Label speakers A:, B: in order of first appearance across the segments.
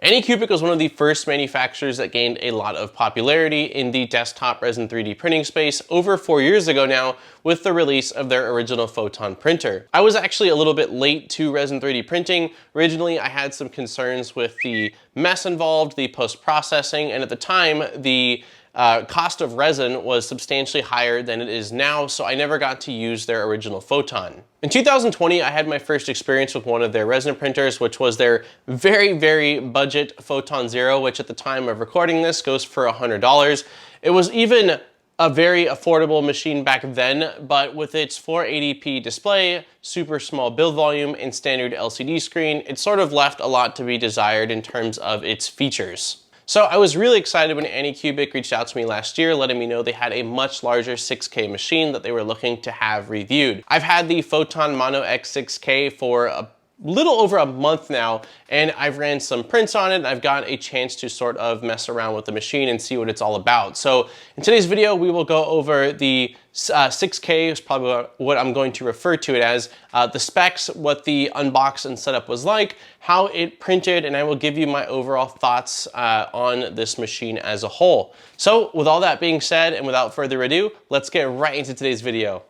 A: Anycubic was one of the first manufacturers that gained a lot of popularity in the desktop resin 3D printing space over 4 years ago now with the release of their original photon printer. I was actually a little bit late to resin 3D printing. Originally, I had some concerns with the mess involved, the post-processing, and at the time, the cost of resin was substantially higher than it is now, so I never got to use their original photon. In 2020, I had my first experience with one of their resin printers, which was their very budget Photon Zero, which at the time of recording this goes for $100. It was even a very affordable machine back then, but with its 480p display, super small build volume, and standard LCD screen, it sort of left a lot to be desired in terms of its features. So I was really excited when Anycubic reached out to me last year, letting me know they had a much larger 6K machine that they were looking to have reviewed. I've had the Photon Mono X 6K for a little over a month now, and I've ran some prints on it, and I've got a chance to sort of mess around with the machine and see what it's all about. So in today's video, we will go over the 6K is probably what I'm going to refer to it as, the specs, what the unbox and setup was like, how it printed, and I will give you my overall thoughts on this machine as a whole. So with all that being said, and without further ado, let's get right into today's video.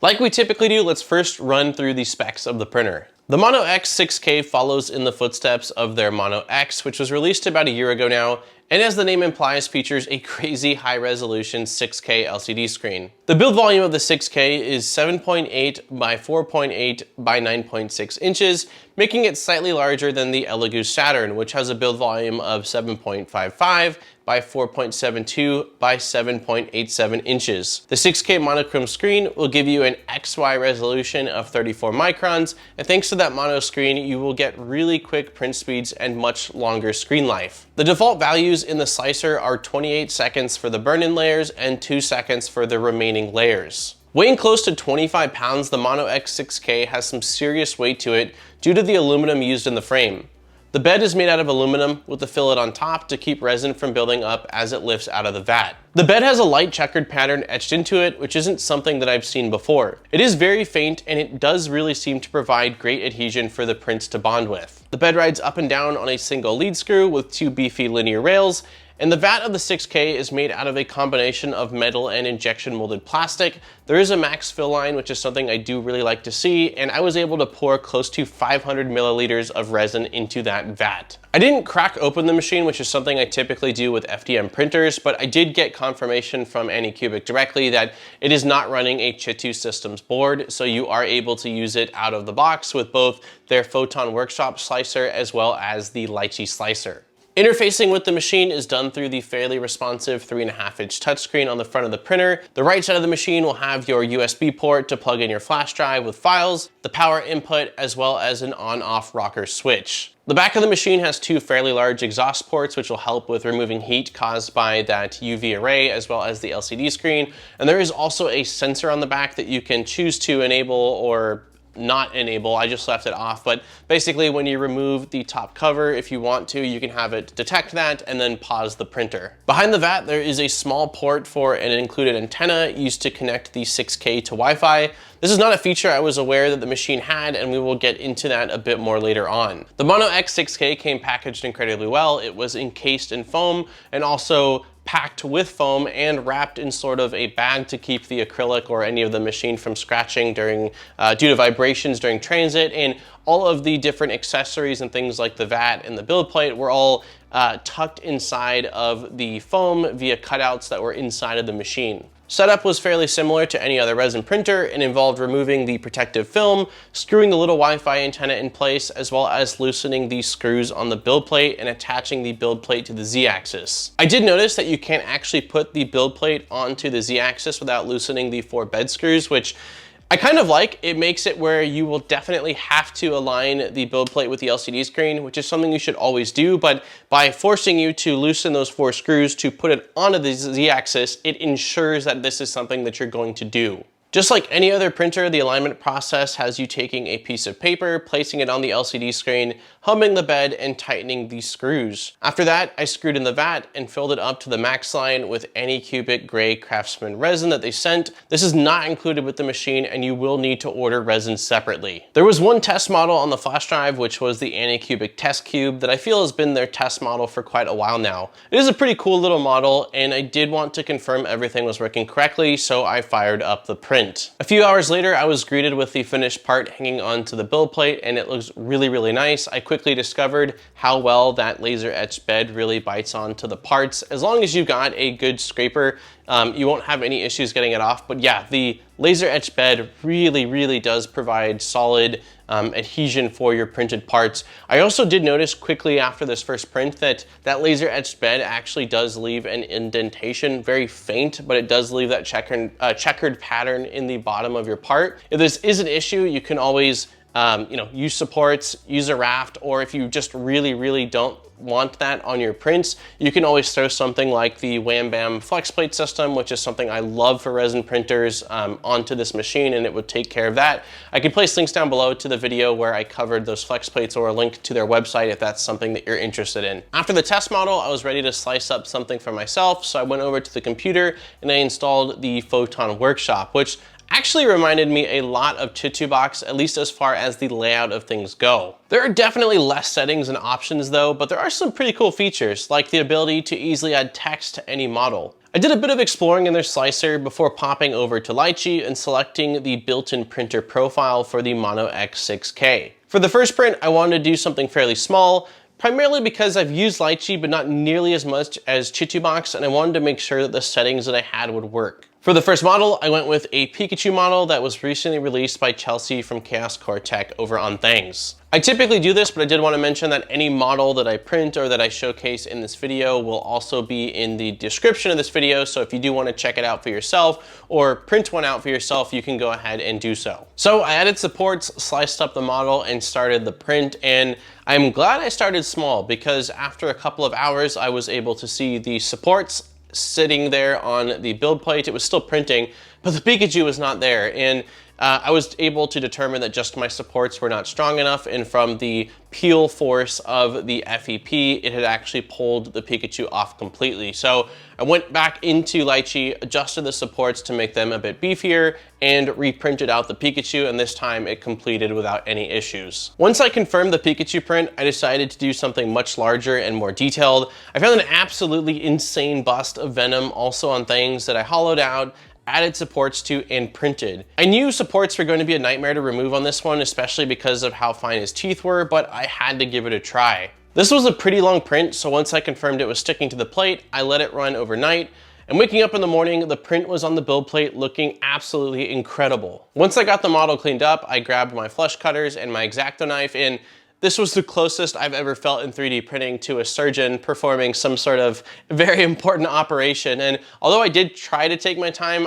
A: Like we typically do, let's first run through the specs of the printer. The Mono X 6K follows in the footsteps of their Mono X, which was released about a year ago now, and as the name implies, features a crazy high-resolution 6K LCD screen. The build volume of the 6K is 7.8 by 4.8 by 9.6 inches, making it slightly larger than the Elegoo Saturn, which has a build volume of 7.55 by 4.72 by 7.87 inches. The 6K monochrome screen will give you an XY resolution of 34 microns, and thanks to that mono screen, you will get really quick print speeds and much longer screen life. The default values in the slicer are 28 seconds for the burn-in layers and 2 seconds for the remaining layers. Weighing close to 25 pounds, the Mono X 6K has some serious weight to it due to the aluminum used in the frame. The bed is made out of aluminum with a fillet on top to keep resin from building up as it lifts out of the vat. The bed has a light checkered pattern etched into it, which isn't something that I've seen before. It is very faint, and it does really seem to provide great adhesion for the prints to bond with. The bed rides up and down on a single lead screw with 2 beefy linear rails, and the vat of the 6K is made out of a combination of metal and injection molded plastic. There is a max fill line, which is something I do really like to see, and I was able to pour close to 500 milliliters of resin into that vat. I didn't crack open the machine, which is something I typically do with FDM printers, but I did get confirmation from Anycubic directly that it is not running a Chitu Systems board, so you are able to use it out of the box with both their Photon Workshop slicer as well as the Lychee slicer. Interfacing with the machine is done through the fairly responsive 3.5-inch touchscreen on the front of the printer. The right side of the machine will have your USB port to plug in your flash drive with files, the power input, as well as an on-off rocker switch. The back of the machine has 2 fairly large exhaust ports, which will help with removing heat caused by that UV array, as well as the LCD screen. And there is also a sensor on the back that you can choose to enable or not enable. I just left it off, but basically when you remove the top cover, if you want to, you can have it detect that and then pause the printer. Behind the vat, there is a small port for an included antenna used to connect the 6K to Wi-Fi. This is not a feature I was aware that the machine had, and we will get into that a bit more later on. The Mono X 6K came packaged incredibly well. It was encased in foam and also packed with foam and wrapped in sort of a bag to keep the acrylic or any of the machine from scratching during due to vibrations during transit, and all of the different accessories and things like the vat and the build plate were all tucked inside of the foam via cutouts that were inside of the machine. Setup was fairly similar to any other resin printer and involved removing the protective film, screwing the little Wi-Fi antenna in place, as well as loosening the screws on the build plate and attaching the build plate to the Z-axis. I did notice that you can't actually put the build plate onto the Z-axis without loosening the 4 bed screws, which I kind of like. It makes it where you will definitely have to align the build plate with the LCD screen, which is something you should always do, but by forcing you to loosen those 4 screws to put it onto the Z-axis, it ensures that this is something that you're going to do. Just like any other printer, the alignment process has you taking a piece of paper, placing it on the LCD screen, humming the bed, and tightening the screws. After that, I screwed in the vat and filled it up to the max line with Anycubic gray Craftsman resin that they sent. This is not included with the machine, and you will need to order resin separately. There was one test model on the flash drive, which was the Anycubic test cube that I feel has been their test model for quite a while now. It is a pretty cool little model, and I did want to confirm everything was working correctly, so I fired up the print. A few hours later, I was greeted with the finished part hanging onto the build plate, and it looks really, really nice. I quickly discovered how well that laser etched bed really bites onto the parts. As long as you've got a good scraper, you won't have any issues getting it off. But yeah, the laser etched bed really, really does provide solid adhesion for your printed parts. I also did notice quickly after this first print that that laser etched bed actually does leave an indentation, very faint, but it does leave that checkered pattern in the bottom of your part. If this is an issue, you can always use supports, use a raft, or if you just really, really don't want that on your prints, you can always throw something like the Wham Bam flex plate system, which is something I love for resin printers, onto this machine, and it would take care of that. I can place links down below to the video where I covered those flex plates, or a link to their website if that's something that you're interested in. After the test model, I was ready to slice up something for myself, so I went over to the computer and I installed the Photon Workshop, which actually reminded me a lot of Chitubox, at least as far as the layout of things go. There are definitely less settings and options though, but there are some pretty cool features, like the ability to easily add text to any model. I did a bit of exploring in their slicer before popping over to Lychee and selecting the built-in printer profile for the Mono X 6K. For the first print, I wanted to do something fairly small, primarily because I've used Lychee, but not nearly as much as Chitubox, and I wanted to make sure that the settings that I had would work. For the first model, I went with a Pikachu model that was recently released by Chelsea from Chaos Core Tech over on Thangs. I typically do this, but I did want to mention that any model that I print or that I showcase in this video will also be in the description of this video, so if you do want to check it out for yourself or print one out for yourself, you can go ahead and do so. So I added supports, sliced up the model, and started the print, and I'm glad I started small because after a couple of hours, I was able to see the supports sitting there on the build plate. It was still printing, but the Pikachu was not there, and I was able to determine that just my supports were not strong enough, and from the peel force of the FEP, it had actually pulled the Pikachu off completely. So I went back into Lychee, adjusted the supports to make them a bit beefier, and reprinted out the Pikachu, and this time it completed without any issues. Once I confirmed the Pikachu print, I decided to do something much larger and more detailed. I found an absolutely insane bust of Venom also on Things that I hollowed out, added supports to, and printed. I knew supports were going to be a nightmare to remove on this one, especially because of how fine his teeth were, but I had to give it a try. This was a pretty long print, so once I confirmed it was sticking to the plate, I let it run overnight, and waking up in the morning, the print was on the build plate looking absolutely incredible. Once I got the model cleaned up, I grabbed my flush cutters and my X-Acto knife, and this was the closest I've ever felt in 3D printing to a surgeon performing some sort of very important operation. And although I did try to take my time,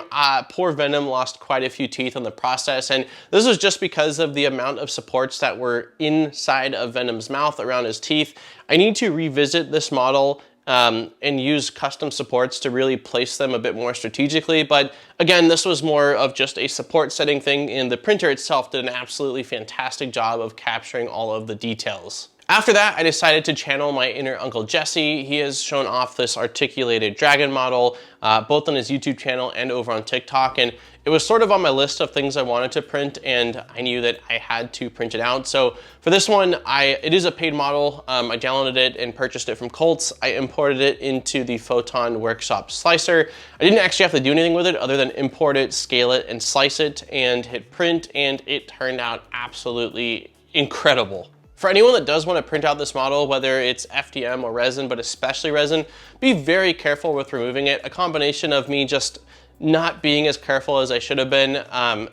A: poor Venom lost quite a few teeth on the process. And this was just because of the amount of supports that were inside of Venom's mouth around his teeth. I need to revisit this model and use custom supports to really place them a bit more strategically. But again, this was more of just a support setting thing, and the printer itself did an absolutely fantastic job of capturing all of the details. After that, I decided to channel my inner Uncle Jesse. He has shown off this articulated dragon model, both on his YouTube channel and over on TikTok, and it was sort of on my list of things I wanted to print, and I knew that I had to print it out. So for this one, it is a paid model. I downloaded it and purchased it from Colts. I imported it into the Photon Workshop slicer. I didn't actually have to do anything with it other than import it, scale it, and slice it, and hit print, and it turned out absolutely incredible. For anyone that does want to print out this model, whether it's FDM or resin, but especially resin, be very careful with removing it. A combination of me just not being as careful as I should have been.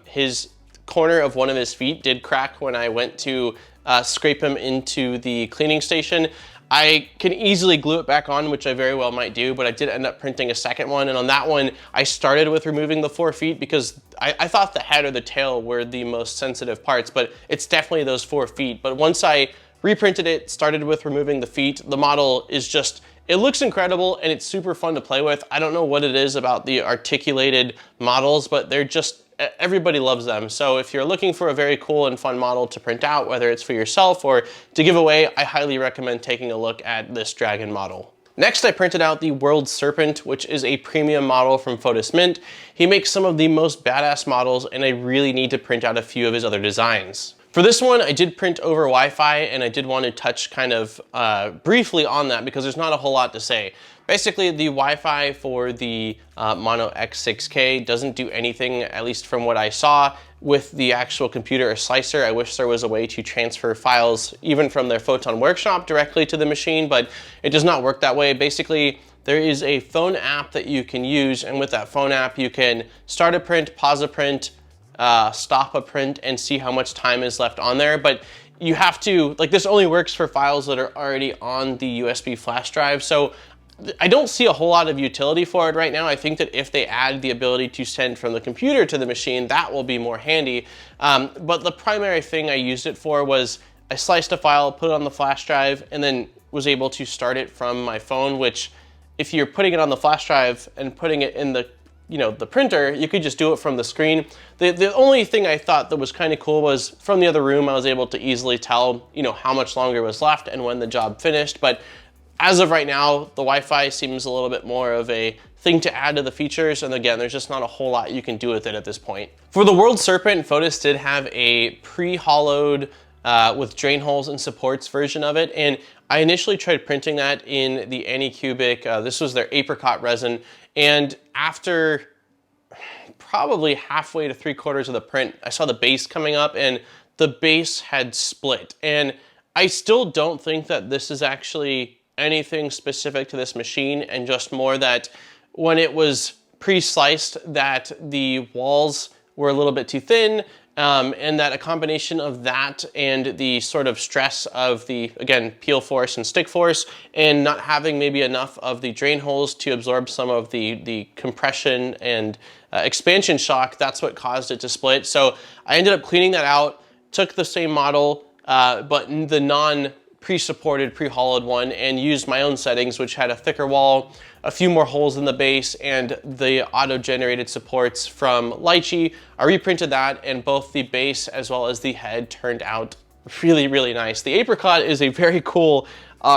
A: His corner of one of his feet did crack when I went to scrape him into the cleaning station. I can easily glue it back on, which I very well might do, but I did end up printing a second one. And on that one, I started with removing the 4 feet because I thought the head or the tail were the most sensitive parts, but it's definitely those 4 feet. But once I reprinted it, started with removing the feet, the model is just, it looks incredible and it's super fun to play with. I don't know what it is about the articulated models, but they're just everybody loves them. So if you're looking for a very cool and fun model to print out, whether it's for yourself or to give away, I highly recommend taking a look at this dragon model. Next, I printed out the World Serpent, which is a premium model from Photos Mint. He makes some of the most badass models, and I really need to print out a few of his other designs. For this one, I did print over Wi-Fi, and I did want to touch kind of briefly on that because there's not a whole lot to say. Basically, the Wi-Fi for the Mono X 6K doesn't do anything, at least from what I saw, with the actual computer or slicer. I wish there was a way to transfer files even from their Photon Workshop directly to the machine, but it does not work that way. Basically, there is a phone app that you can use, and with that phone app, you can start a print, pause a print, stop a print, and see how much time is left on there. But you have to, like, this only works for files that are already on the USB flash drive. So I don't see a whole lot of utility for it right now. I think that if they add the ability to send from the computer to the machine, that will be more handy. But the primary thing I used it for was I sliced a file, put it on the flash drive, and then was able to start it from my phone, which if you're putting it on the flash drive and putting it in the the printer, you could just do it from the screen. The only thing I thought that was kind of cool was from the other room, I was able to easily tell, how much longer was left and when the job finished. But as of right now, the Wi-Fi seems a little bit more of a thing to add to the features. And again, there's just not a whole lot you can do with it at this point. For the World Serpent, Photos did have a pre-hollowed with drain holes and supports version of it. And I initially tried printing that in the Anycubic, this was their apricot resin. And after probably halfway to 3/4 of the print, I saw the base coming up and the base had split. And I still don't think that this is actually anything specific to this machine, and just more that when it was pre-sliced that the walls were a little bit too thin, and that a combination of that and the sort of stress of the, again, peel force and stick force, and not having maybe enough of the drain holes to absorb some of the compression and expansion shock, that's what caused it to split. So I ended up cleaning that out, took the same model, but the pre-supported, pre-hollowed one, and used my own settings, which had a thicker wall, a few more holes in the base, and the auto-generated supports from Lychee. I reprinted that, and both the base as well as the head turned out really, really nice. The apricot is a very cool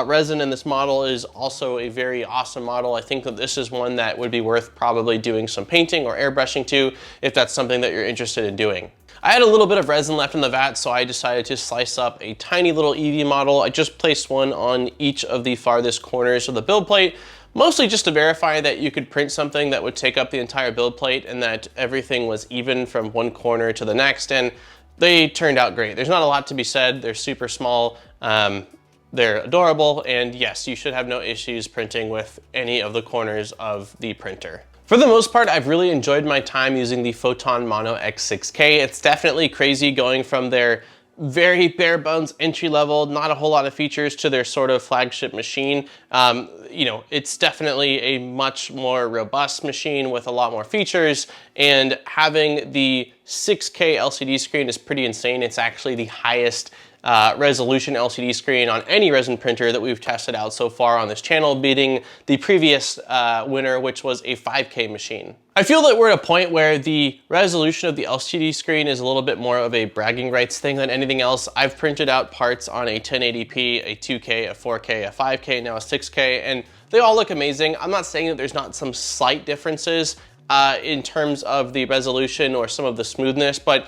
A: resin, and this model is also a very awesome model. I think that this is one that would be worth probably doing some painting or airbrushing to, if that's something that you're interested in doing. I had a little bit of resin left in the vat, so I decided to slice up a tiny little Eevee model. I just placed one on each of the farthest corners of the build plate, mostly just to verify that you could print something that would take up the entire build plate and that everything was even from one corner to the next, and they turned out great. There's not a lot to be said. They're super small, they're adorable, and yes, you should have no issues printing with any of the corners of the printer. For the most part, I've really enjoyed my time using the Photon Mono X 6K. It's definitely crazy going from their very bare bones entry level, not a whole lot of features, to their sort of flagship machine. It's definitely a much more robust machine with a lot more features, and having the 6K LCD screen is pretty insane. It's actually the highest resolution LCD screen on any resin printer that we've tested out so far on this channel, beating the previous winner, which was a 5K machine. I feel that we're at a point where the resolution of the LCD screen is a little bit more of a bragging rights thing than anything else. I've printed out parts on a 1080p, a 2K, a 4K, a 5K, now a 6K, and they all look amazing. I'm not saying that there's not some slight differences in terms of the resolution or some of the smoothness, but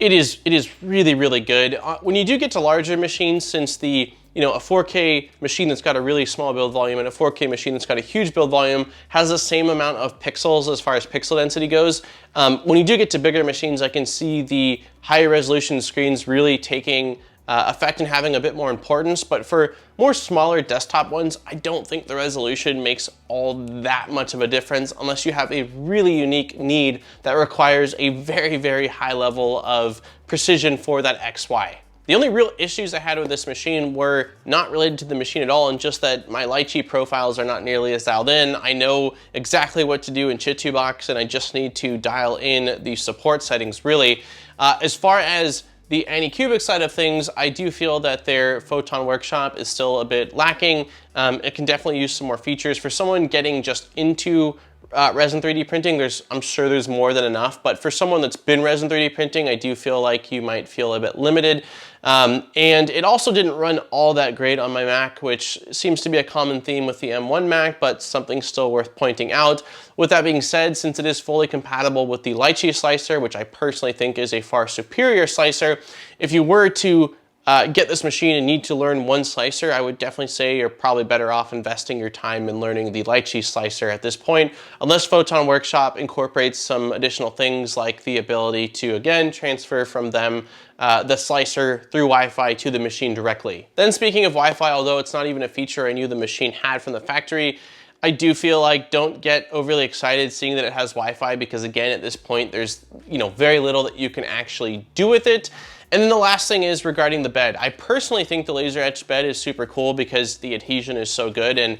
A: it is really, really good. When you do get to larger machines, since a 4K machine that's got a really small build volume and a 4K machine that's got a huge build volume has the same amount of pixels as far as pixel density goes. When you do get to bigger machines, I can see the higher resolution screens really taking effect and having a bit more importance. But for more smaller desktop ones, I don't think the resolution makes all that much of a difference unless you have a really unique need that requires a very, very high level of precision for that XY. The only real issues I had with this machine were not related to the machine at all, and just that my Lychee profiles are not nearly as dialed in. I know exactly what to do in Chitubox, and I just need to dial in the support settings, really. As far as the Anycubic side of things, I do feel that their Photon Workshop is still a bit lacking. It can definitely use some more features. For someone getting just into resin 3D printing. I'm sure there's more than enough, but for someone that's been resin 3D printing, I do feel like you might feel a bit limited. And it also didn't run all that great on my Mac, which seems to be a common theme with the M1 Mac, but something still worth pointing out. With that being said, since it is fully compatible with the lychee slicer, which I personally think is a far superior slicer, if you were to get this machine and need to learn one slicer, I would definitely say you're probably better off investing your time in learning the lychee slicer at this point, unless Photon Workshop incorporates some additional things like the ability to, again, transfer from them the slicer through Wi-Fi to the machine directly. Then speaking of Wi-Fi, although it's not even a feature I knew the machine had from the factory, I do feel like don't get overly excited seeing that it has Wi-Fi, because again, at this point, there's very little that you can actually do with it. And then the last thing is regarding the bed. I personally think the laser etched bed is super cool because the adhesion is so good. And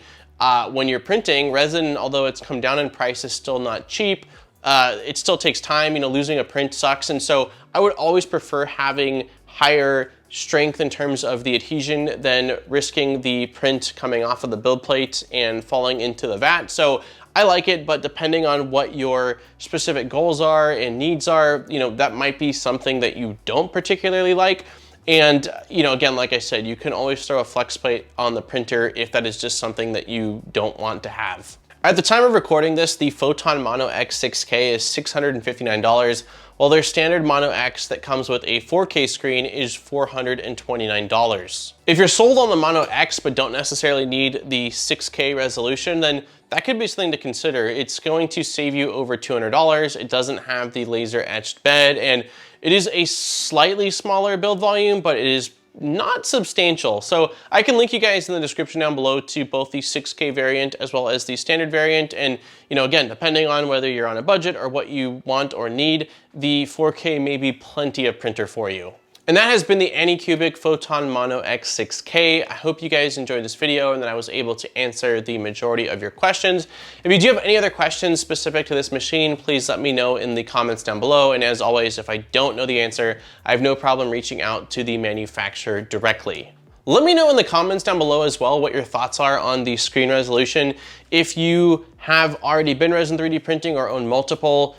A: when you're printing, resin, although it's come down in price, is still not cheap. It still takes time, losing a print sucks. And so I would always prefer having higher strength in terms of the adhesion than risking the print coming off of the build plate and falling into the vat. So I like it, but depending on what your specific goals are and needs are, that might be something that you don't particularly like. And, again, like I said, you can always throw a flex plate on the printer if that is just something that you don't want to have. At the time of recording this, the Photon Mono X 6K is $659, while their standard Mono X that comes with a 4K screen is $429. If you're sold on the Mono X but don't necessarily need the 6K resolution, then that could be something to consider. It's going to save you over $200. It doesn't have the laser etched bed, and it is a slightly smaller build volume, but it is not substantial. So I can link you guys in the description down below to both the 6K variant as well as the standard variant. And again, depending on whether you're on a budget or what you want or need, the 4K may be plenty of printer for you. And that has been the Anycubic Photon Mono X 6K. I hope you guys enjoyed this video and that I was able to answer the majority of your questions. If you do have any other questions specific to this machine, please let me know in the comments down below. And as always, if I don't know the answer, I have no problem reaching out to the manufacturer directly. Let me know in the comments down below as well what your thoughts are on the screen resolution. If you have already been resin 3D printing or own multiple,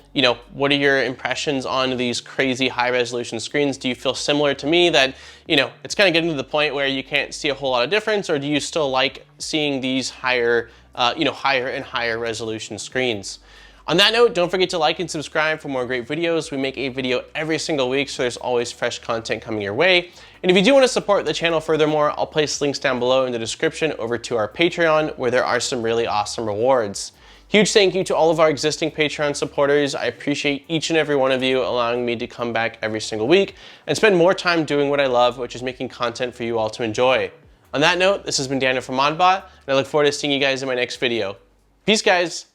A: what are your impressions on these crazy high resolution screens? Do you feel similar to me that, it's kind of getting to the point where you can't see a whole lot of difference, or do you still like seeing these higher, higher and higher resolution screens? On that note, don't forget to like and subscribe for more great videos. We make a video every single week, so there's always fresh content coming your way. And if you do want to support the channel furthermore, I'll place links down below in the description over to our Patreon, where there are some really awesome rewards. Huge thank you to all of our existing Patreon supporters. I appreciate each and every one of you allowing me to come back every single week and spend more time doing what I love, which is making content for you all to enjoy. On that note, this has been Daniel from ModBot, and I look forward to seeing you guys in my next video. Peace, guys.